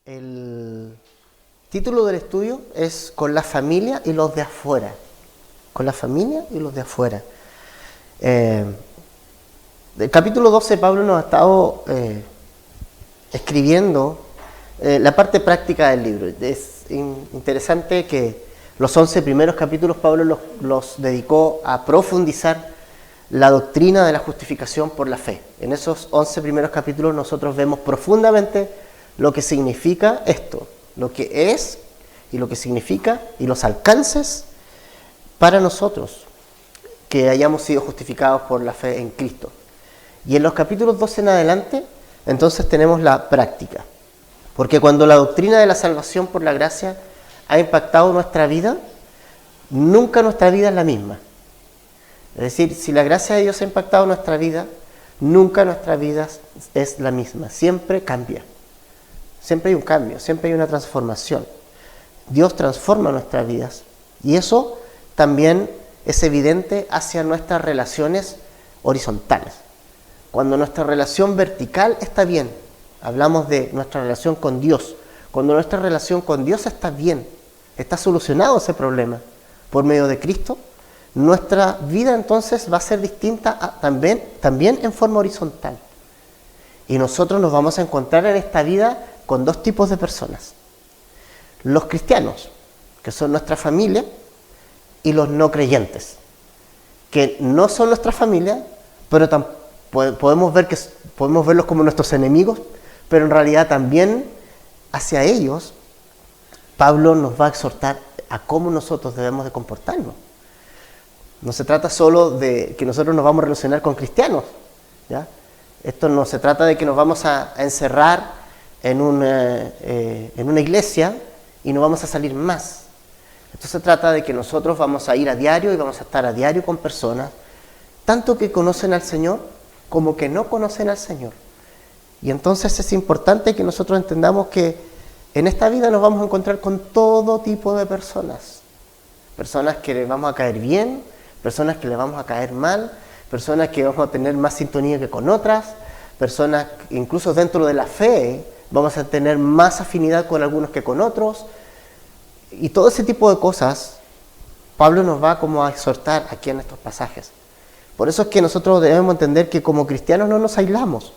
El título del estudio es Con la familia y los de afuera. Con la familia y los de afuera. Del capítulo 12 Pablo nos ha estado escribiendo la parte práctica del libro. Es interesante que los 11 primeros capítulos Pablo los dedicó a profundizar la doctrina de la justificación por la fe. En esos 11 primeros capítulos nosotros vemos profundamente lo que significa esto, lo que es y lo que significa y los alcances para nosotros que hayamos sido justificados por la fe en Cristo. Y en los capítulos 12 en adelante, entonces tenemos la práctica. Porque cuando la doctrina de la salvación por la gracia ha impactado nuestra vida, nunca nuestra vida es la misma. Es decir, si la gracia de Dios ha impactado nuestra vida, nunca nuestra vida es la misma. Siempre cambia. Siempre hay un cambio, siempre hay una transformación. Dios transforma nuestras vidas. Y eso también es evidente hacia nuestras relaciones horizontales. Cuando nuestra relación vertical está bien, hablamos de nuestra relación con Dios. Cuando nuestra relación con Dios está bien, está solucionado ese problema por medio de Cristo, nuestra vida entonces va a ser distinta también en forma horizontal. Y nosotros nos vamos a encontrar en esta vida con dos tipos de personas. Los cristianos, que son nuestra familia, y los no creyentes, que no son nuestra familia, pero podemos verlos como nuestros enemigos, pero en realidad también hacia ellos Pablo nos va a exhortar a cómo nosotros debemos de comportarnos. No se trata solo de que nosotros nos vamos a relacionar con cristianos, ¿ya? Esto no se trata de que nos vamos a encerrar en una iglesia y no vamos a salir más. Esto se trata de que nosotros vamos a ir a diario y vamos a estar a diario con personas, tanto que conocen al Señor como que no conocen al Señor. Y entonces es importante que nosotros entendamos que en esta vida nos vamos a encontrar con todo tipo de personas. Personas que les vamos a caer bien, personas que les vamos a caer mal, personas que vamos a tener más sintonía que con otras, personas que incluso dentro de la fe vamos a tener más afinidad con algunos que con otros. Y todo ese tipo de cosas, Pablo nos va como a exhortar aquí en estos pasajes. Por eso es que nosotros debemos entender que como cristianos no nos aislamos.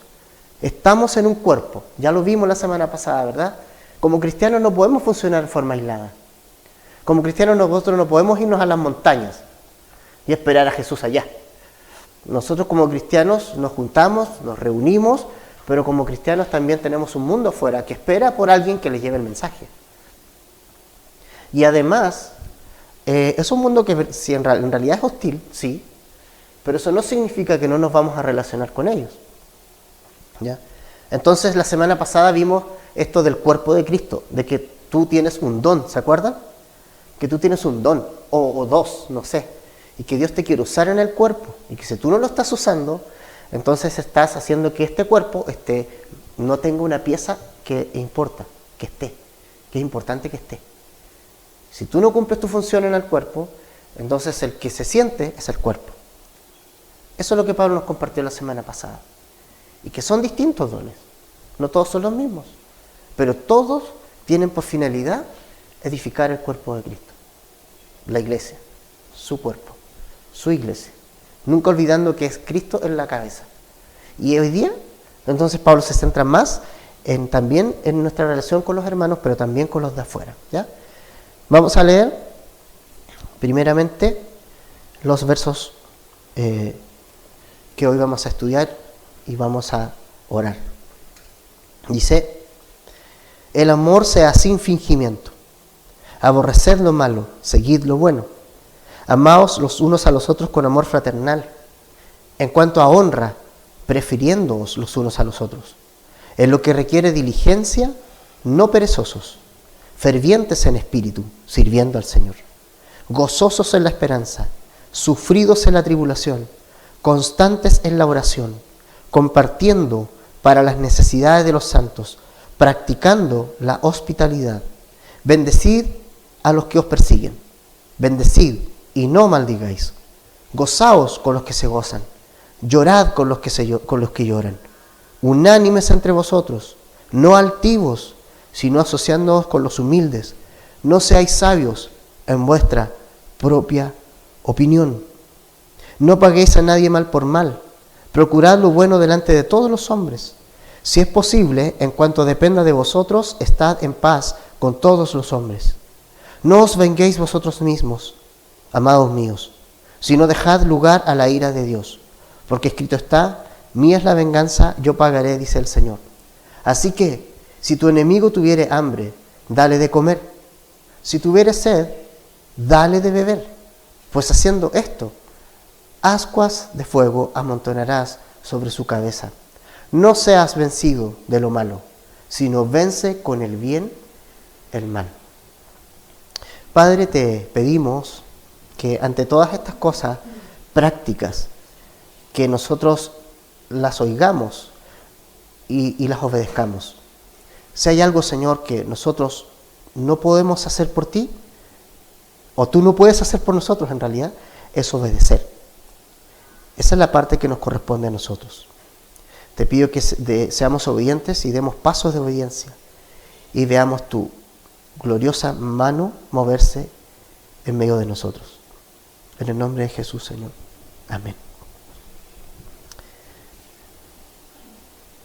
Estamos en un cuerpo. Ya lo vimos la semana pasada, ¿verdad? Como cristianos no podemos funcionar de forma aislada. Como cristianos nosotros no podemos irnos a las montañas y esperar a Jesús allá. Nosotros como cristianos nos juntamos, nos reunimos, pero como cristianos también tenemos un mundo afuera que espera por alguien que les lleve el mensaje. Y además, es un mundo que si en realidad es hostil, sí, pero eso no significa que no nos vamos a relacionar con ellos, ¿ya? Entonces, la semana pasada vimos esto del cuerpo de Cristo, de que tú tienes un don, ¿se acuerdan? Que tú tienes un don, o dos, no sé, y que Dios te quiere usar en el cuerpo, y que si tú no lo estás usando, entonces estás haciendo que este cuerpo no tenga una pieza que importa, que es importante que esté. Si tú no cumples tu función en el cuerpo, entonces el que se siente es el cuerpo. Eso es lo que Pablo nos compartió la semana pasada. Y que son distintos dones. No todos son los mismos. Pero todos tienen por finalidad edificar el cuerpo de Cristo. La iglesia, su cuerpo, su iglesia. Nunca olvidando que es Cristo en la cabeza. Y hoy día, entonces Pablo se centra más también en nuestra relación con los hermanos, pero también con los de afuera, ¿ya? Vamos a leer primeramente los versos que hoy vamos a estudiar y vamos a orar. Dice: el amor sea sin fingimiento, aborreced lo malo, seguid lo bueno, amaos los unos a los otros con amor fraternal, en cuanto a honra, prefiriéndoos los unos a los otros, en lo que requiere diligencia, no perezosos, fervientes en espíritu, sirviendo al Señor, gozosos en la esperanza, sufridos en la tribulación, constantes en la oración, compartiendo para las necesidades de los santos, practicando la hospitalidad. Bendecid a los que os persiguen, bendecid y no maldigáis. Gozaos con los que se gozan, llorad con los que lloran. Unánimes entre vosotros, no altivos, sino asociándoos con los humildes. No seáis sabios en vuestra propia opinión. No paguéis a nadie mal por mal. Procurad lo bueno delante de todos los hombres. Si es posible, en cuanto dependa de vosotros, estad en paz con todos los hombres. No os venguéis vosotros mismos, amados míos, sino dejad lugar a la ira de Dios. Porque escrito está, mía es la venganza, yo pagaré, dice el Señor. Así que, si tu enemigo tuviere hambre, dale de comer. Si tuviere sed, dale de beber. Pues haciendo esto, ascuas de fuego amontonarás sobre su cabeza. No seas vencido de lo malo, sino vence con el bien el mal. Padre, te pedimos que ante todas estas cosas prácticas, que nosotros las oigamos y las obedezcamos. Si hay algo, Señor, que nosotros no podemos hacer por ti, o tú no puedes hacer por nosotros en realidad, es obedecer. Esa es la parte que nos corresponde a nosotros. Te pido que seamos obedientes y demos pasos de obediencia y veamos tu gloriosa mano moverse en medio de nosotros. En el nombre de Jesús, Señor. Amén.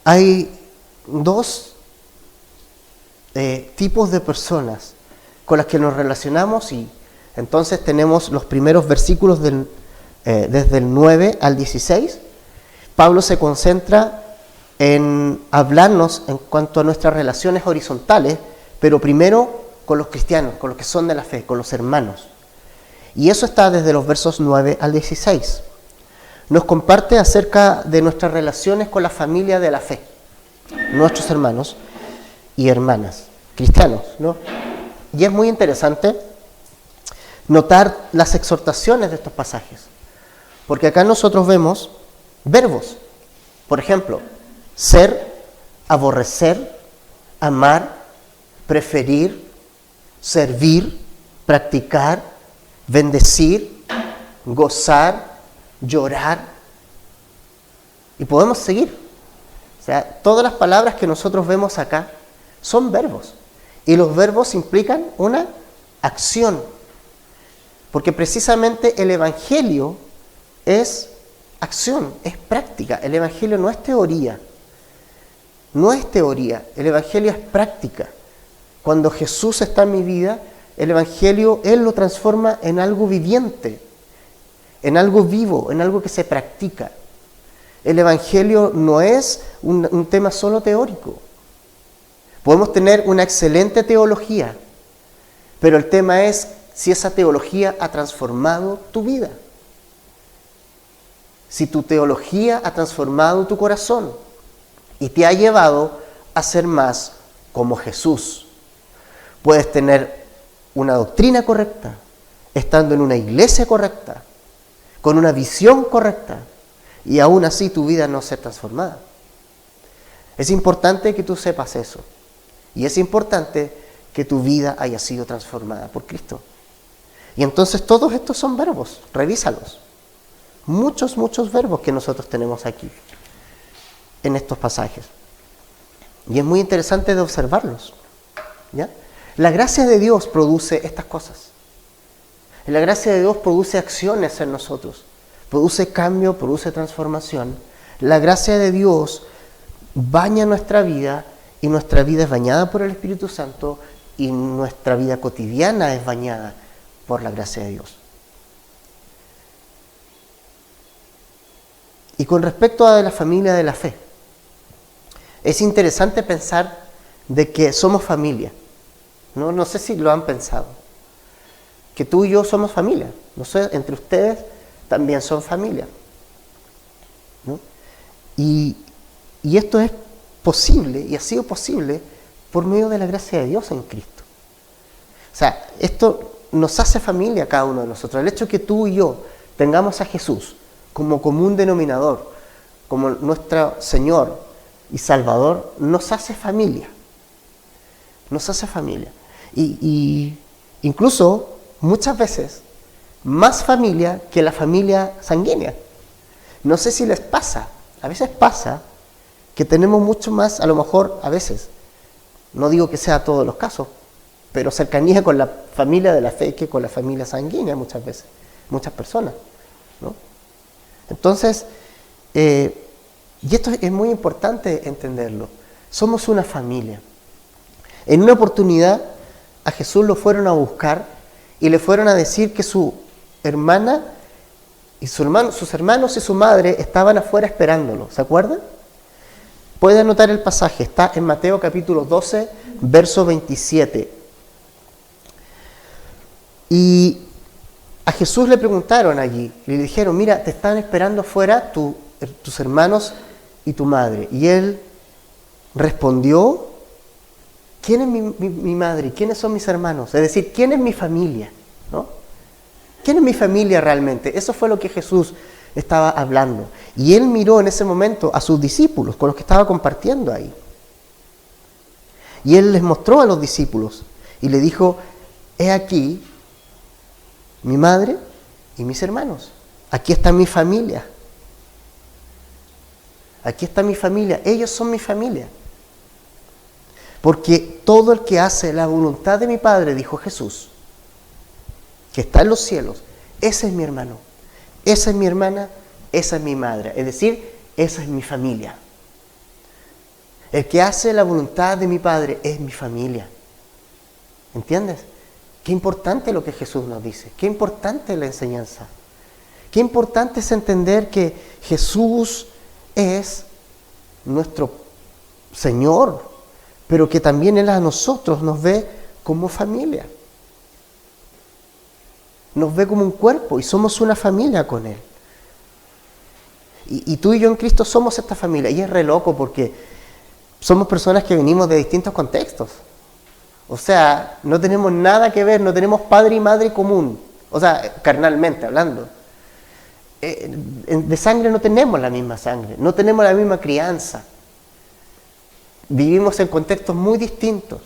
Hay dos tipos de personas con las que nos relacionamos y entonces tenemos los primeros versículos desde el 9 al 16. Pablo se concentra en hablarnos en cuanto a nuestras relaciones horizontales, pero primero con los cristianos, con los que son de la fe, con los hermanos. Y eso está desde los versos 9 al 16. Nos comparte acerca de nuestras relaciones con la familia de la fe, nuestros hermanos y hermanas, cristianos, ¿no? Y es muy interesante notar las exhortaciones de estos pasajes, porque acá nosotros vemos verbos. Por ejemplo, ser, aborrecer, amar, preferir, servir, practicar, bendecir, gozar, llorar. Y podemos seguir. O sea, todas las palabras que nosotros vemos acá son verbos. Y los verbos implican una acción. Porque precisamente el Evangelio es acción, es práctica. El Evangelio no es teoría. No es teoría. El Evangelio es práctica. Cuando Jesús está en mi vida, el Evangelio, Él lo transforma en algo viviente, en algo vivo, en algo que se practica. El Evangelio no es un tema solo teórico. Podemos tener una excelente teología, pero el tema es si esa teología ha transformado tu vida. Si tu teología ha transformado tu corazón y te ha llevado a ser más como Jesús. Puedes tener una doctrina correcta, estando en una iglesia correcta, con una visión correcta, y aún así tu vida no ser transformada. Es importante que tú sepas eso. Y es importante que tu vida haya sido transformada por Cristo. Y entonces todos estos son verbos, revísalos. Muchos verbos que nosotros tenemos aquí, en estos pasajes. Y es muy interesante de observarlos. ¿Ya? La gracia de Dios produce estas cosas. La gracia de Dios produce acciones en nosotros. Produce cambio, produce transformación. La gracia de Dios baña nuestra vida y nuestra vida es bañada por el Espíritu Santo y nuestra vida cotidiana es bañada por la gracia de Dios. Y con respecto a la familia de la fe, es interesante pensar de que somos familia. No sé si lo han pensado. Que tú y yo somos familia. No sé, entre ustedes también son familia. ¿No? Y esto es posible, y ha sido posible, por medio de la gracia de Dios en Cristo. O sea, esto nos hace familia a cada uno de nosotros. El hecho de que tú y yo tengamos a Jesús como común denominador, como nuestro Señor y Salvador, nos hace familia. Nos hace familia. Y incluso, muchas veces, más familia que la familia sanguínea. No sé si les pasa. A veces pasa que tenemos mucho más, a lo mejor, a veces, No digo que sea todos los casos, pero cercanía con la familia de la fe que con la familia sanguínea muchas veces, muchas personas, ¿no? Entonces, y esto es muy importante entenderlo, somos una familia. En una oportunidad a Jesús lo fueron a buscar y le fueron a decir que su hermana y sus hermanos y su madre estaban afuera esperándolo, ¿se acuerdan? Puede anotar el pasaje, está en Mateo capítulo 12, verso 27. Y a Jesús le preguntaron allí, y le dijeron, mira, te están esperando afuera tus hermanos y tu madre. Y él respondió, ¿quién es mi madre? ¿Quiénes son mis hermanos? Es decir, ¿quién es mi familia? ¿No? ¿Quién es mi familia realmente? Eso fue lo que Jesús estaba hablando. Y él miró en ese momento a sus discípulos, con los que estaba compartiendo ahí. Y él les mostró a los discípulos y le dijo, he aquí mi madre y mis hermanos. Aquí está mi familia. Aquí está mi familia. Ellos son mi familia. Porque todo el que hace la voluntad de mi Padre, dijo Jesús, que está en los cielos, ese es mi hermano, esa es mi hermana, esa es mi madre. Es decir, esa es mi familia. El que hace la voluntad de mi Padre es mi familia. ¿Entiendes? Qué importante lo que Jesús nos dice. Qué importante la enseñanza. Qué importante es entender que Jesús es nuestro Señor, pero que también Él a nosotros nos ve como familia. Nos ve como un cuerpo y somos una familia con Él. Y tú y yo en Cristo somos esta familia. Y es re loco porque somos personas que venimos de distintos contextos. O sea, no tenemos nada que ver, no tenemos padre y madre común. O sea, carnalmente hablando. De sangre no tenemos la misma sangre, no tenemos la misma crianza. Vivimos en contextos muy distintos.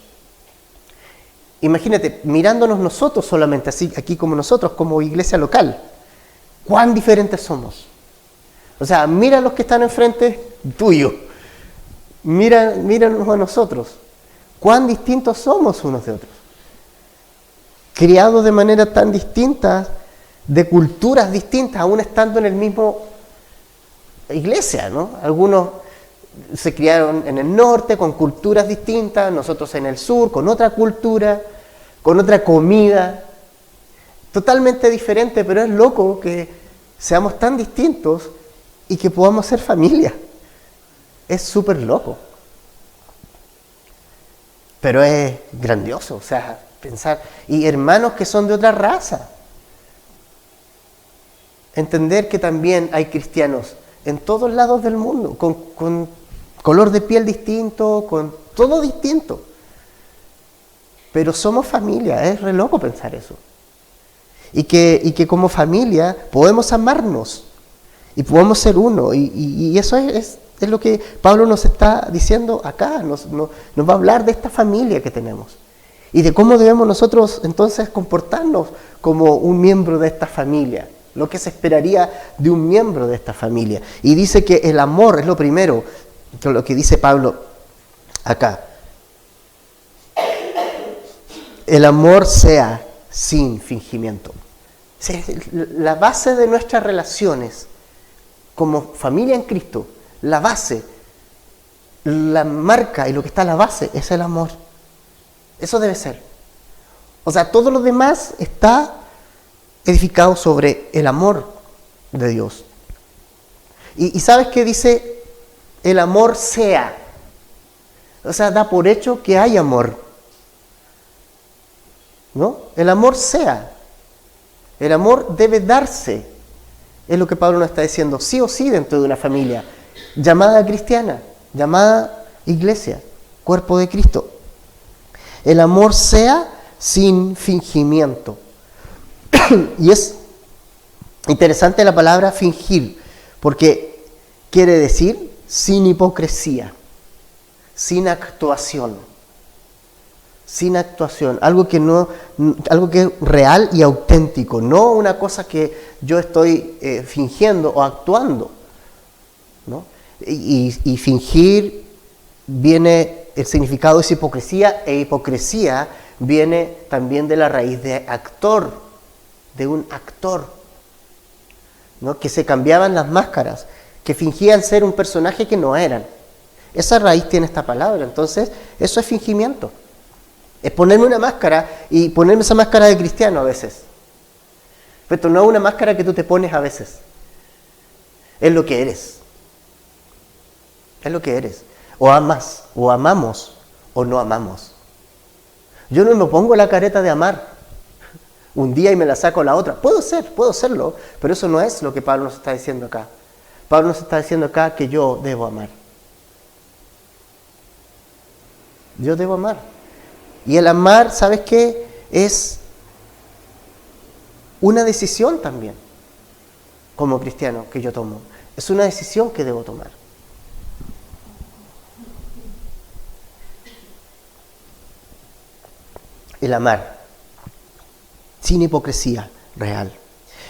Imagínate, mirándonos nosotros solamente, así aquí como nosotros, como iglesia local, cuán diferentes somos. O sea, mira a los que están enfrente tuyo, míranos a nosotros, cuán distintos somos unos de otros. Criados de manera tan distinta, de culturas distintas, aún estando en el mismo iglesia, ¿no? Algunos se criaron en el norte con culturas distintas, nosotros en el sur con otra cultura, con otra comida, totalmente diferente, pero es loco que seamos tan distintos y que podamos ser familia. Es súper loco. Pero es grandioso, o sea, pensar, y hermanos que son de otra raza. Entender que también hay cristianos en todos lados del mundo, con color de piel distinto, con todo distinto. Pero somos familia, es re loco pensar eso. Y que como familia podemos amarnos y podemos ser uno. Y eso es lo que Pablo nos está diciendo acá, nos va a hablar de esta familia que tenemos. Y de cómo debemos nosotros entonces comportarnos como un miembro de esta familia. Lo que se esperaría de un miembro de esta familia. Y dice que el amor es lo primero, que lo que dice Pablo acá. El amor sea sin fingimiento. La base de nuestras relaciones como familia en Cristo, la base, la marca y lo que está a la base es el amor. Eso debe ser. O sea, todo lo demás está edificado sobre el amor de Dios. Y ¿sabes qué dice? El amor sea. O sea, da por hecho que hay amor. ¿No? El amor sea. El amor debe darse. Es lo que Pablo nos está diciendo, sí o sí dentro de una familia llamada cristiana, llamada iglesia, cuerpo de Cristo. El amor sea sin fingimiento. Y es interesante la palabra fingir, porque quiere decir sin hipocresía, sin actuación, algo que es real y auténtico, no una cosa que yo estoy fingiendo o actuando, ¿no? Y fingir viene el significado es hipocresía, e hipocresía viene también de la raíz de actor, de un actor, ¿no? Que se cambiaban las máscaras, que fingían ser un personaje que no eran. Esa raíz tiene esta palabra, entonces eso es fingimiento. Es ponerme una máscara y ponerme esa máscara de cristiano a veces. Pero no es una máscara que tú te pones a veces. Es lo que eres. Es lo que eres. O amas, o amamos, o no amamos. Yo no me pongo la careta de amar un día y me la saco la otra. Puedo serlo, pero eso no es lo que Pablo nos está diciendo acá. Pablo nos está diciendo acá que yo debo amar. Yo debo amar. Y el amar, ¿sabes qué? Es una decisión también, como cristiano, que yo tomo. Es una decisión que debo tomar. El amar, sin hipocresía, real.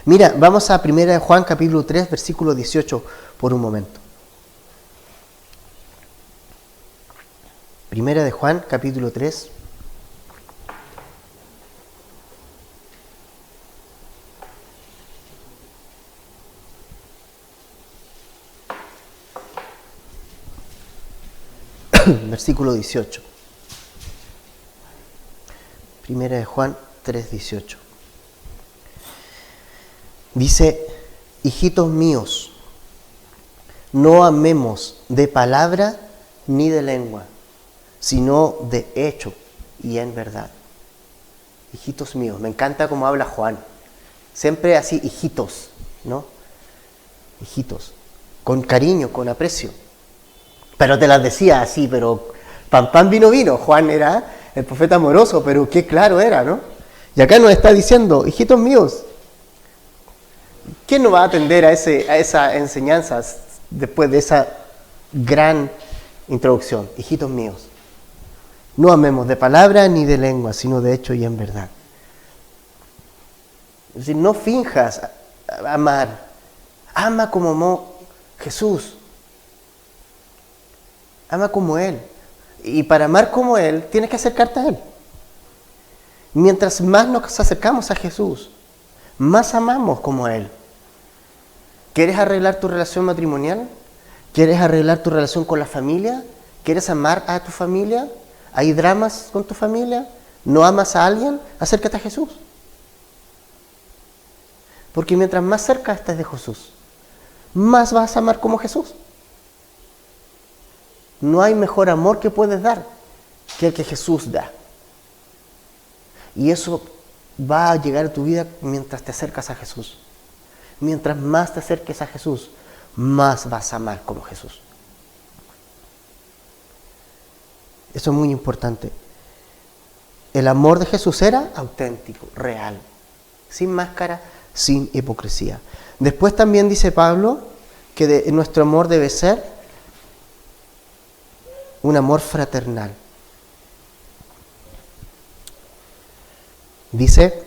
Mira, vamos a 1 Juan capítulo 3, versículo 18 por un momento. 1 Juan capítulo 3. Versículo 18. 1 Juan 3, 18. Dice, hijitos míos, no amemos de palabra ni de lengua, sino de hecho y en verdad. Hijitos míos, me encanta cómo habla Juan. Siempre así, hijitos, ¿no? Hijitos, con cariño, con aprecio. Pero te las decía así, pero pan vino. Juan era el profeta amoroso, pero qué claro era, ¿no? Y acá nos está diciendo, hijitos míos, ¿quién no va a atender a esa enseñanza después de esa gran introducción? Hijitos míos, no amemos de palabra ni de lengua, sino de hecho y en verdad. Es decir, no finjas amar, ama como amó Jesús. Ama como Él. Y para amar como Él, tienes que acercarte a Él. Mientras más nos acercamos a Jesús, más amamos como Él. ¿Quieres arreglar tu relación matrimonial? ¿Quieres arreglar tu relación con la familia? ¿Quieres amar a tu familia? ¿Hay dramas con tu familia? ¿No amas a alguien? Acércate a Jesús. Porque mientras más cerca estés de Jesús, más vas a amar como Jesús. No hay mejor amor que puedes dar que el que Jesús da. Y eso va a llegar a tu vida mientras te acercas a Jesús. Mientras más te acerques a Jesús, más vas a amar como Jesús. Eso es muy importante. El amor de Jesús era auténtico, real, sin máscara, sin hipocresía. Después también dice Pablo que nuestro amor debe ser un amor fraternal. Dice,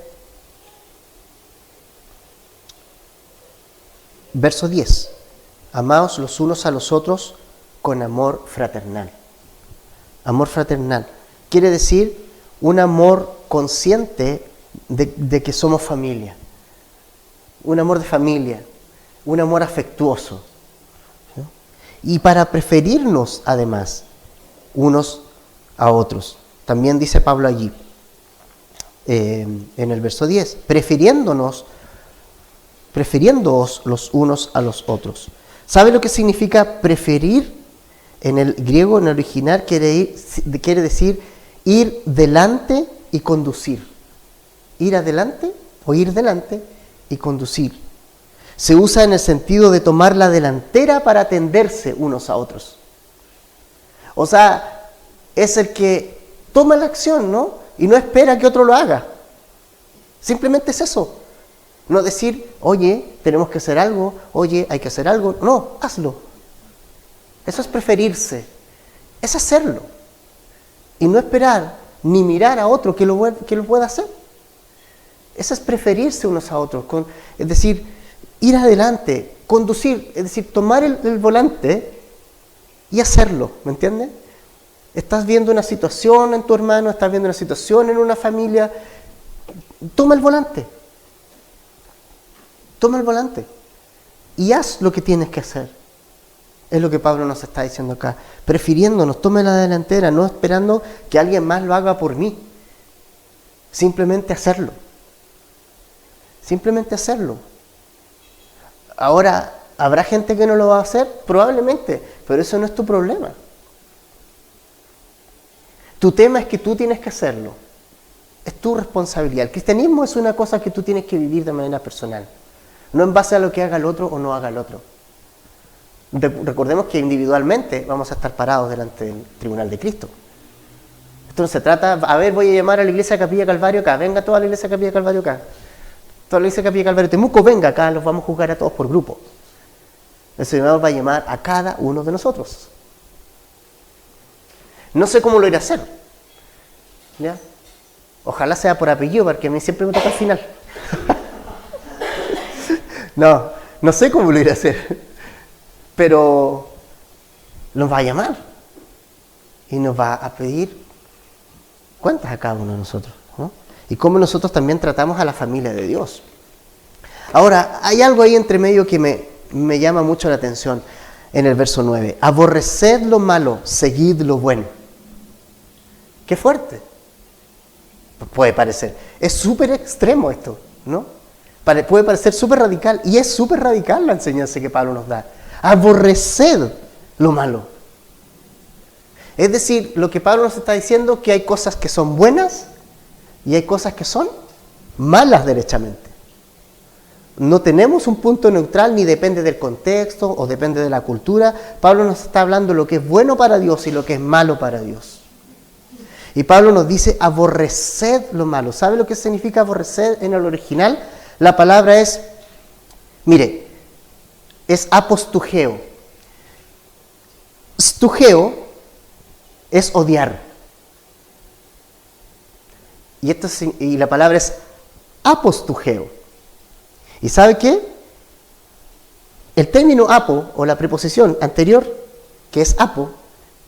verso 10, amaos los unos a los otros con amor fraternal. Amor fraternal quiere decir un amor consciente de que somos familia. Un amor de familia, un amor afectuoso. ¿No? Y para preferirnos además unos a otros. También dice Pablo allí, en el verso 10, prefiriéndoos los unos a los otros. ¿Sabe lo que significa preferir? En el griego, en el original, quiere decir ir delante y conducir. Ir adelante o ir delante y conducir. Se usa en el sentido de tomar la delantera para atenderse unos a otros. O sea, es el que toma la acción, ¿no? Y no espera que otro lo haga. Simplemente es eso. No decir, oye, tenemos que hacer algo, oye, hay que hacer algo. No, hazlo. Eso es preferirse. Es hacerlo. Y no esperar ni mirar a otro que lo pueda hacer. Eso es preferirse unos a otros. Es decir, ir adelante, conducir, es decir, tomar el volante y hacerlo, ¿me entiendes? Estás viendo una situación en tu hermano, estás viendo una situación en una familia. Toma el volante. Toma el volante. Y haz lo que tienes que hacer. Es lo que Pablo nos está diciendo acá. Prefiriéndonos, tome la delantera, no esperando que alguien más lo haga por mí. Simplemente hacerlo. Simplemente hacerlo. Ahora, ¿habrá gente que no lo va a hacer? Probablemente, pero eso no es tu problema. Tu tema es que tú tienes que hacerlo. Es tu responsabilidad. El cristianismo es una cosa que tú tienes que vivir de manera personal. No en base a lo que haga el otro o no haga el otro. Recordemos que individualmente vamos a estar parados delante del tribunal de Cristo. Esto no se trata, a ver, voy a llamar a la iglesia de Capilla Calvario acá, venga toda la iglesia de Capilla Calvario acá. Toda la iglesia de Capilla Calvario Temuco, venga acá, los vamos a juzgar a todos por grupo. El Señor va a llamar a cada uno de nosotros. No sé cómo lo iré a hacer. ¿Ya? Ojalá sea por apellido, porque a mí siempre me toca al final. No sé cómo lo iré a hacer. Pero nos va a llamar. Y nos va a pedir cuentas a cada uno de nosotros, ¿no? Y cómo nosotros también tratamos a la familia de Dios. Ahora, hay algo ahí entre medio que me llama mucho la atención en el verso 9. Aborreced lo malo, seguid lo bueno. Qué fuerte. Puede parecer. Es súper extremo esto, ¿no? Puede parecer súper radical. Y es súper radical la enseñanza que Pablo nos da. Aborreced lo malo. Es decir, lo que Pablo nos está diciendo, que hay cosas que son buenas y hay cosas que son malas derechamente. No tenemos un punto neutral, ni depende del contexto o depende de la cultura. Pablo nos está hablando de lo que es bueno para Dios y lo que es malo para Dios. Y Pablo nos dice, aborreced lo malo. ¿Sabe lo que significa aborrecer en el original? La palabra es, mire, es apostugeo. Stugeo es odiar. Y la palabra es apostugeo. ¿Y sabe qué? El término apo, o la preposición anterior, que es apo,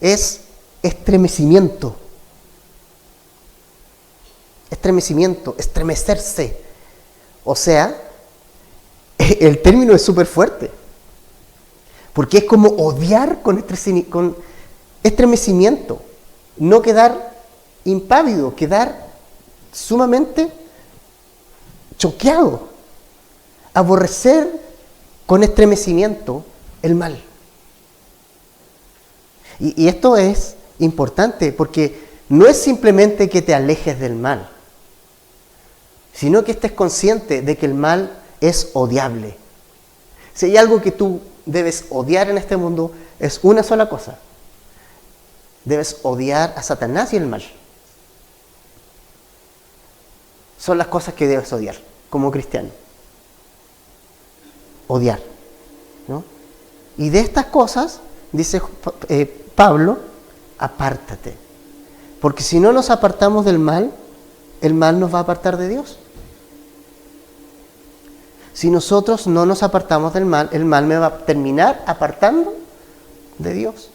es estremecimiento. Estremecimiento, estremecerse. O sea, el término es súper fuerte. Porque es como odiar con estremecimiento. No quedar impávido, quedar sumamente choqueado. Aborrecer con estremecimiento el mal. Y esto es importante porque no es simplemente que te alejes del mal, sino que estés consciente de que el mal es odiable. Si hay algo que tú debes odiar en este mundo, es una sola cosa. Debes odiar a Satanás y el mal. Son las cosas que debes odiar como cristiano. Odiar, ¿no? Y de estas cosas, dice Pablo, apártate. Porque si no nos apartamos del mal, el mal nos va a apartar de Dios. Si nosotros no nos apartamos del mal, el mal me va a terminar apartando de Dios.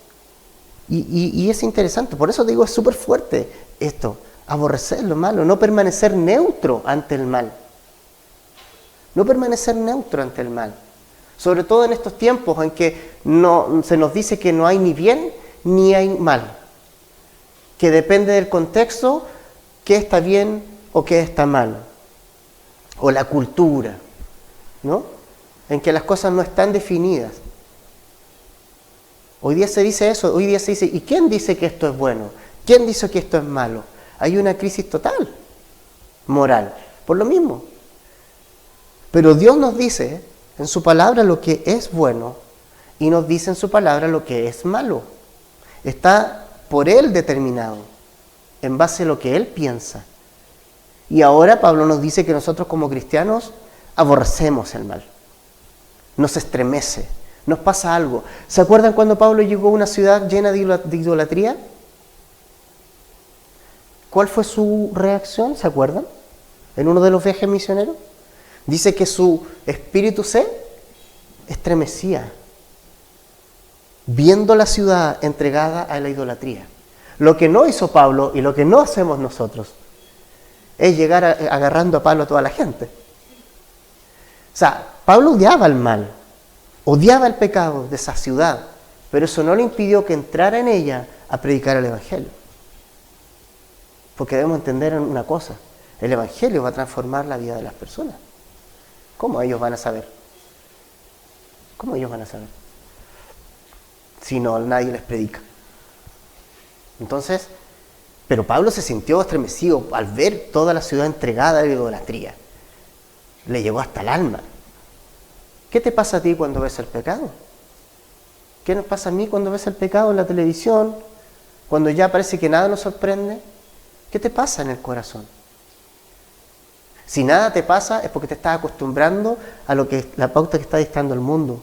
Y es interesante, por eso digo, es súper fuerte esto, aborrecer lo malo, no permanecer neutro ante el mal. No permanecer neutro ante el mal. Sobre todo en estos tiempos en que se nos dice que no hay ni bien ni hay mal. Que depende del contexto, qué está bien o qué está mal. O la cultura, ¿no? En que las cosas no están definidas. Hoy día se dice eso, hoy día se dice, ¿y quién dice que esto es bueno? ¿Quién dice que esto es malo? Hay una crisis total, moral, por lo mismo. Pero Dios nos dice en su palabra lo que es bueno y nos dice en su palabra lo que es malo. Está por Él determinado, en base a lo que Él piensa. Y ahora Pablo nos dice que nosotros como cristianos aborrecemos el mal. Nos estremece, nos pasa algo. ¿Se acuerdan cuando Pablo llegó a una ciudad llena de idolatría? ¿Cuál fue su reacción? ¿Se acuerdan? En uno de los viajes misioneros. Dice que su espíritu se estremecía viendo la ciudad entregada a la idolatría. Lo que no hizo Pablo y lo que no hacemos nosotros es llegar agarrando a palo a toda la gente. O sea, Pablo odiaba el mal, odiaba el pecado de esa ciudad, pero eso no le impidió que entrara en ella a predicar el Evangelio. Porque debemos entender una cosa, el Evangelio va a transformar la vida de las personas. ¿Cómo ellos van a saber? ¿Cómo ellos van a saber? Si no, nadie les predica. Entonces, pero Pablo se sintió estremecido al ver toda la ciudad entregada a la idolatría. Le llegó hasta el alma. ¿Qué te pasa a ti cuando ves el pecado? ¿Qué nos pasa a mí cuando ves el pecado en la televisión? Cuando ya parece que nada nos sorprende. ¿Qué te pasa en el corazón? Si nada te pasa es porque te estás acostumbrando a lo que la pauta que está dictando el mundo.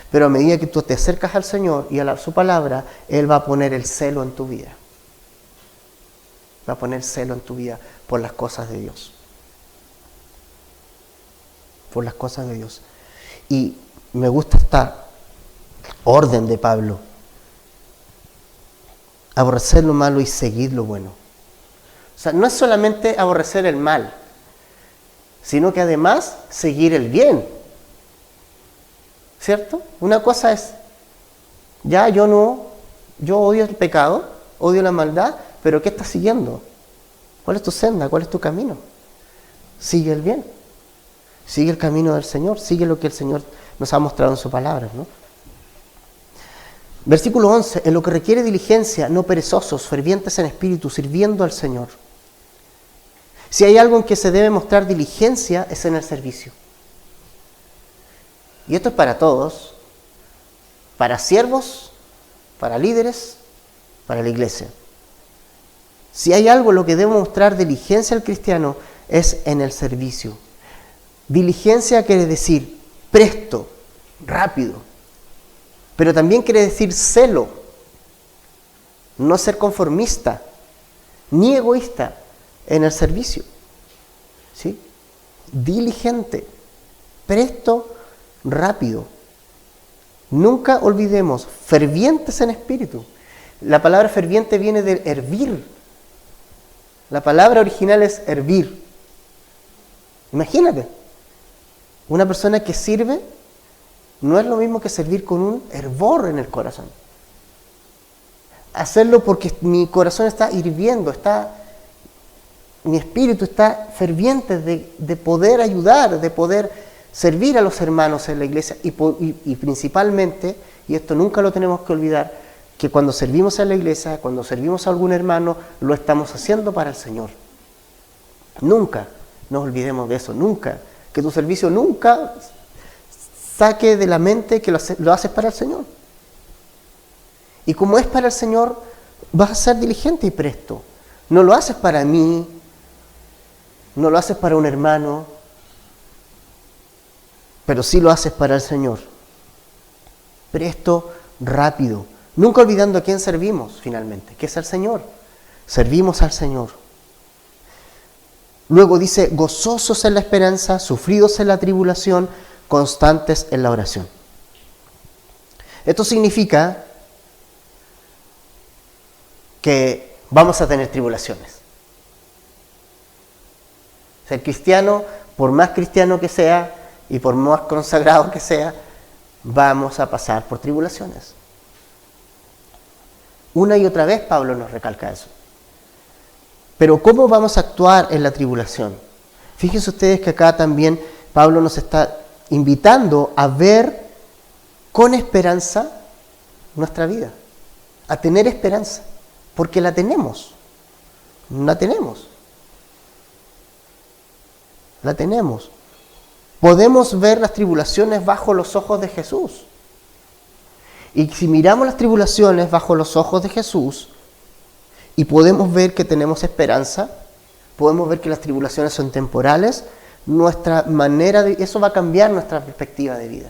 Pero a medida que tú te acercas al Señor y a su palabra, Él va a poner el celo en tu vida. Va a poner celo en tu vida por las cosas de Dios. Por las cosas de Dios. Y me gusta esta orden de Pablo. Aborrecer lo malo y seguir lo bueno. O sea, no es solamente aborrecer el mal, sino que además seguir el bien. ¿Cierto? Una cosa es, yo odio el pecado, odio la maldad, pero ¿qué estás siguiendo? ¿Cuál es tu senda? ¿Cuál es tu camino? Sigue el bien. Sigue el camino del Señor, sigue lo que el Señor nos ha mostrado en su palabra, ¿no? Versículo 11, en lo que requiere diligencia, no perezosos, fervientes en espíritu, sirviendo al Señor. Si hay algo en que se debe mostrar diligencia, es en el servicio. Y esto es para todos, para siervos, para líderes, para la iglesia. Si hay algo en lo que debe mostrar diligencia al cristiano, es en el servicio. Diligencia quiere decir presto, rápido, pero también quiere decir celo, no ser conformista, ni egoísta en el servicio. ¿Sí? Diligente, presto, rápido. Nunca olvidemos, fervientes en espíritu. La palabra ferviente viene de hervir. La palabra original es hervir. Imagínate, una persona que sirve no es lo mismo que servir con un hervor en el corazón. Hacerlo porque mi corazón está hirviendo, mi espíritu está ferviente de poder ayudar, de poder servir a los hermanos en la iglesia y principalmente, y esto nunca lo tenemos que olvidar, que cuando servimos en la iglesia, cuando servimos a algún hermano, lo estamos haciendo para el Señor. Nunca nos olvidemos de eso, nunca. Que tu servicio nunca saque de la mente que lo haces para el Señor. Y como es para el Señor, vas a ser diligente y presto. No lo haces para mí, no lo haces para un hermano, pero sí lo haces para el Señor. Presto, rápido. Nunca olvidando a quién servimos finalmente, que es al Señor. Servimos al Señor. Luego dice, gozosos en la esperanza, sufridos en la tribulación, constantes en la oración. Esto significa que vamos a tener tribulaciones. Ser cristiano, por más cristiano que sea y por más consagrado que sea, vamos a pasar por tribulaciones. Una y otra vez Pablo nos recalca eso. Pero ¿cómo vamos a actuar en la tribulación? Fíjense ustedes que acá también Pablo nos está invitando a ver con esperanza nuestra vida, a tener esperanza, porque la tenemos, la tenemos. Podemos ver las tribulaciones bajo los ojos de Jesús. Y si miramos las tribulaciones bajo los ojos de Jesús, y podemos ver que tenemos esperanza, podemos ver que las tribulaciones son temporales, eso va a cambiar nuestra perspectiva de vida.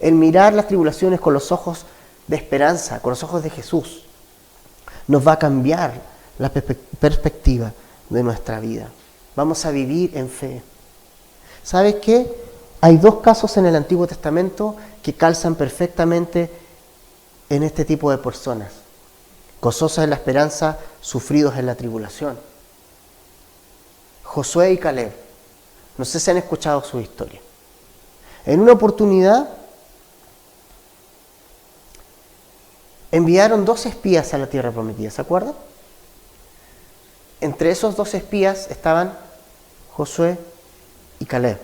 El mirar las tribulaciones con los ojos de esperanza, con los ojos de Jesús, nos va a cambiar la perspectiva de nuestra vida. Vamos a vivir en fe. ¿Sabes qué? Hay dos casos en el Antiguo Testamento que calzan perfectamente en este tipo de personas. gozosos en la esperanza, sufridos en la tribulación. Josué y Caleb, no sé si han escuchado su historia. En una oportunidad enviaron 2 espías a la tierra prometida, ¿se acuerdan? Entre esos 2 espías estaban Josué y Caleb.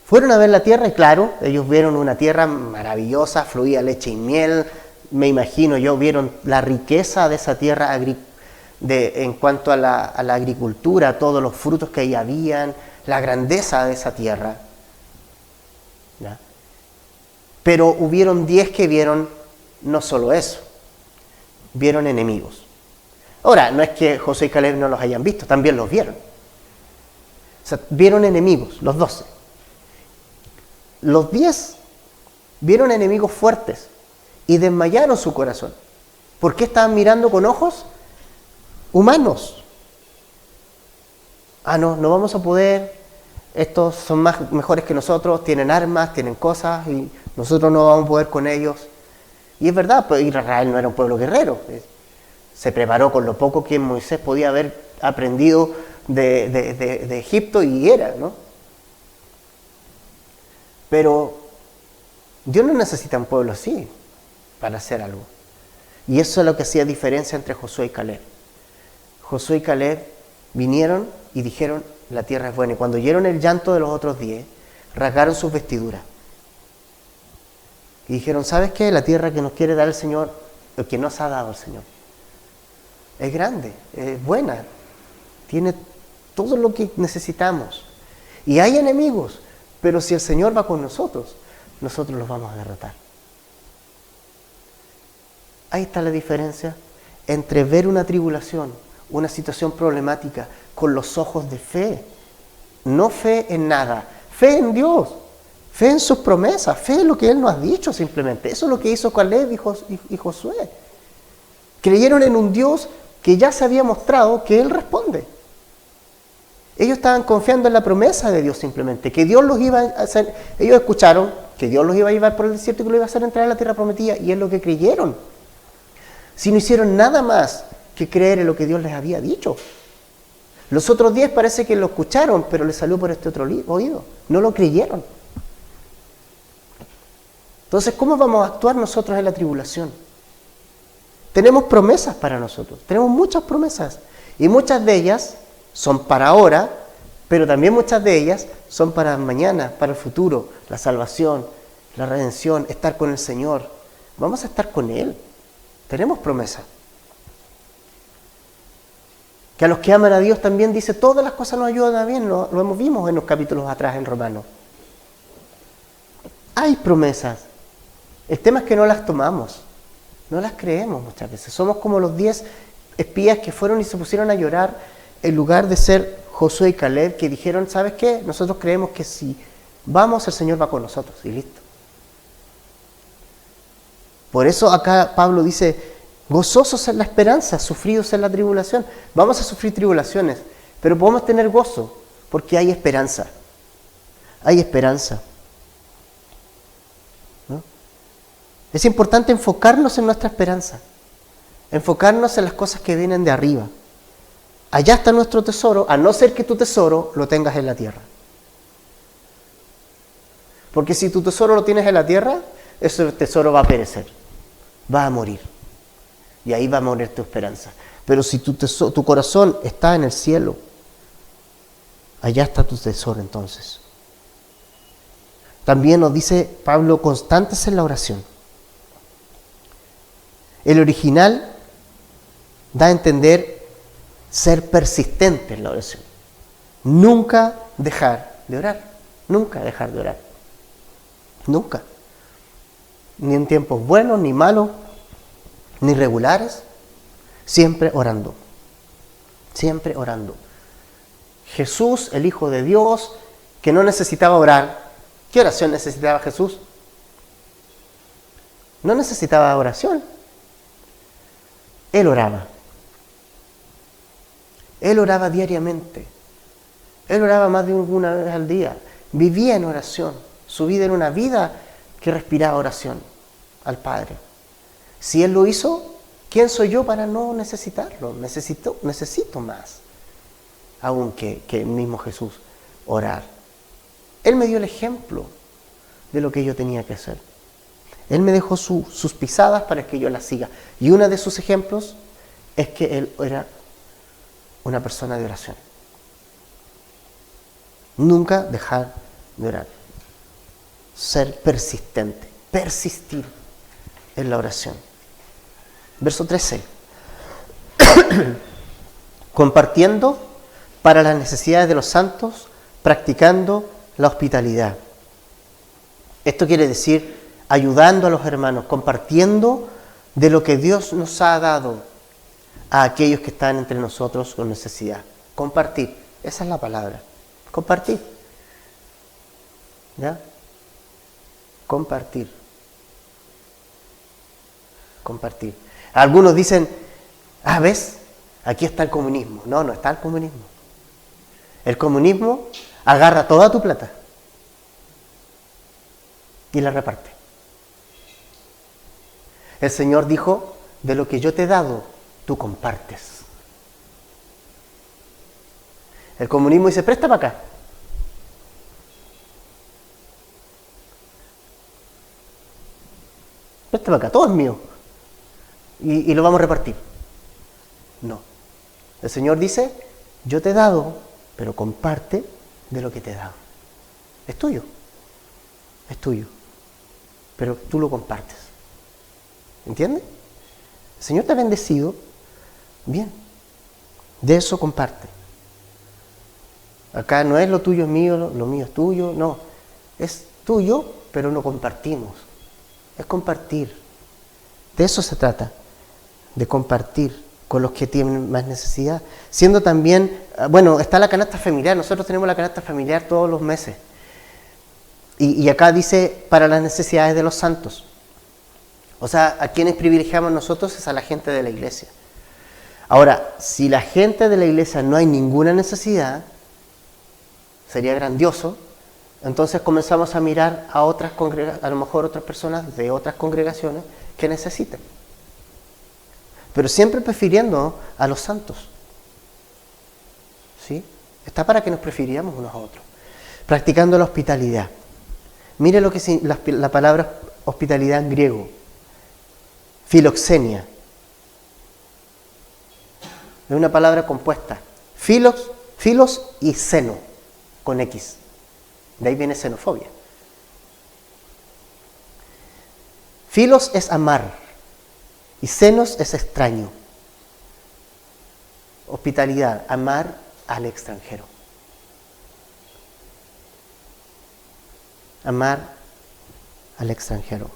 Fueron a ver la tierra y claro, ellos vieron una tierra maravillosa, fluía leche y miel, me imagino yo, vieron la riqueza de esa tierra en cuanto a la agricultura, todos los frutos que ahí habían, la grandeza de esa tierra. ¿Ya? Pero hubieron 10 que vieron no solo eso, vieron enemigos. Ahora, no es que Josué y Caleb no los hayan visto, también los vieron. O sea, vieron enemigos, los 12. Los 10 vieron enemigos fuertes y desmayaron su corazón. ¿Por qué estaban mirando con ojos humanos? No vamos a poder, estos son mejores que nosotros, tienen armas, tienen cosas y nosotros no vamos a poder con ellos. Y es verdad, pues Israel no era un pueblo guerrero. Se preparó con lo poco que Moisés podía haber aprendido de Egipto y era, ¿no? Pero Dios no necesita un pueblo así para hacer algo. Y eso es lo que hacía diferencia entre Josué y Caleb. Josué y Caleb vinieron y dijeron, la tierra es buena. Y cuando oyeron el llanto de los otros 10, rasgaron sus vestiduras. Y dijeron, ¿sabes qué? La tierra que nos quiere dar el Señor, o que nos ha dado el Señor, es grande, es buena, tiene todo lo que necesitamos. Y hay enemigos, pero si el Señor va con nosotros, nosotros los vamos a derrotar. Ahí está la diferencia entre ver una tribulación, una situación problemática, con los ojos de fe. No fe en nada, fe en Dios, fe en sus promesas, fe en lo que Él nos ha dicho simplemente. Eso es lo que hizo Caleb y Josué. Creyeron en un Dios que ya se había mostrado que Él responde. Ellos estaban confiando en la promesa de Dios simplemente, que Dios los iba a hacer. Ellos escucharon que Dios los iba a llevar por el desierto y que los iba a hacer entrar a la tierra prometida, y es lo que creyeron. Si no hicieron nada más que creer en lo que Dios les había dicho. Los otros 10 parece que lo escucharon, pero les salió por este otro oído. No lo creyeron. Entonces, ¿cómo vamos a actuar nosotros en la tribulación? Tenemos promesas para nosotros, tenemos muchas promesas, y muchas de ellas son para ahora, pero también muchas de ellas son para mañana, para el futuro, la salvación, la redención, estar con el Señor. Vamos a estar con Él, tenemos promesas. Que a los que aman a Dios también dice, todas las cosas nos ayudan a bien, lo hemos visto en los capítulos atrás en Romanos. Hay promesas, el tema es que no las tomamos, no las creemos muchas veces. Somos como los 10 espías que fueron y se pusieron a llorar en lugar de ser Josué y Caleb, que dijeron, ¿sabes qué? Nosotros creemos que si vamos, el Señor va con nosotros, y listo. Por eso acá Pablo dice, gozosos en la esperanza, sufridos en la tribulación. Vamos a sufrir tribulaciones, pero podemos tener gozo, porque hay esperanza. Hay esperanza. ¿No? Es importante enfocarnos en nuestra esperanza, enfocarnos en las cosas que vienen de arriba. Allá está nuestro tesoro, a no ser que tu tesoro lo tengas en la tierra. Porque si tu tesoro lo tienes en la tierra, ese tesoro va a perecer, va a morir. Y ahí va a morir tu esperanza. Pero si tu corazón está en el cielo, allá está tu tesoro entonces. También nos dice Pablo, constantes en la oración. El original da a entender ser persistente en la oración. Nunca dejar de orar. Nunca dejar de orar. Nunca. Ni en tiempos buenos, ni malos, ni regulares. Siempre orando. Siempre orando. Jesús, el Hijo de Dios, que no necesitaba orar. ¿Qué oración necesitaba Jesús? No necesitaba oración. Él oraba. Él oraba diariamente. Él oraba más de una vez al día. Vivía en oración. Su vida era una vida que respiraba oración al Padre. Si Él lo hizo, ¿Quién soy yo para no necesitarlo? Necesito más, aún que el mismo Jesús, orar. Él me dio el ejemplo de lo que yo tenía que hacer. Él me dejó sus pisadas para que yo las siga. Y uno de sus ejemplos es que él era una persona de oración. Nunca dejar de orar. Ser persistente, persistir en la oración. Verso 13. Compartiendo para las necesidades de los santos, practicando la hospitalidad. Esto quiere decir ayudando a los hermanos, compartiendo de lo que Dios nos ha dado a aquellos que están entre nosotros con necesidad. Compartir, esa es la palabra. Compartir. ¿Ya? Compartir. Compartir. Algunos dicen, ¿ves? Aquí está el comunismo. No, no está el comunismo. El comunismo agarra toda tu plata y la reparte. El Señor dijo, de lo que yo te he dado, tú compartes. El comunismo dice, presta para acá. Presta para acá, todo es mío. Y lo vamos a repartir. No. El Señor dice, yo te he dado, pero comparte de lo que te he dado. Es tuyo. Es tuyo. Pero tú lo compartes. ¿Entiendes? El Señor te ha bendecido. Bien. De eso comparte. Acá no es lo tuyo es mío, lo mío es tuyo. No. Es tuyo, pero no compartimos. Es compartir. De eso se trata. De compartir con los que tienen más necesidad. Siendo también, está la canasta familiar. Nosotros tenemos la canasta familiar todos los meses. Y acá dice, para las necesidades de los santos. O sea, a quienes privilegiamos nosotros es a la gente de la iglesia. Ahora, si la gente de la iglesia no hay ninguna necesidad, sería grandioso, entonces comenzamos a mirar a otras a lo mejor otras personas de otras congregaciones que necesiten. Pero siempre prefiriendo a los santos. ¿Sí? Está para que nos prefiramos unos a otros. Practicando la hospitalidad. Mire lo que la palabra hospitalidad en griego. Filoxenia. Es una palabra compuesta. Filos y xeno, con X. De ahí viene xenofobia. Filos es amar y xenos es extraño. Hospitalidad, amar al extranjero. Amar al extranjero.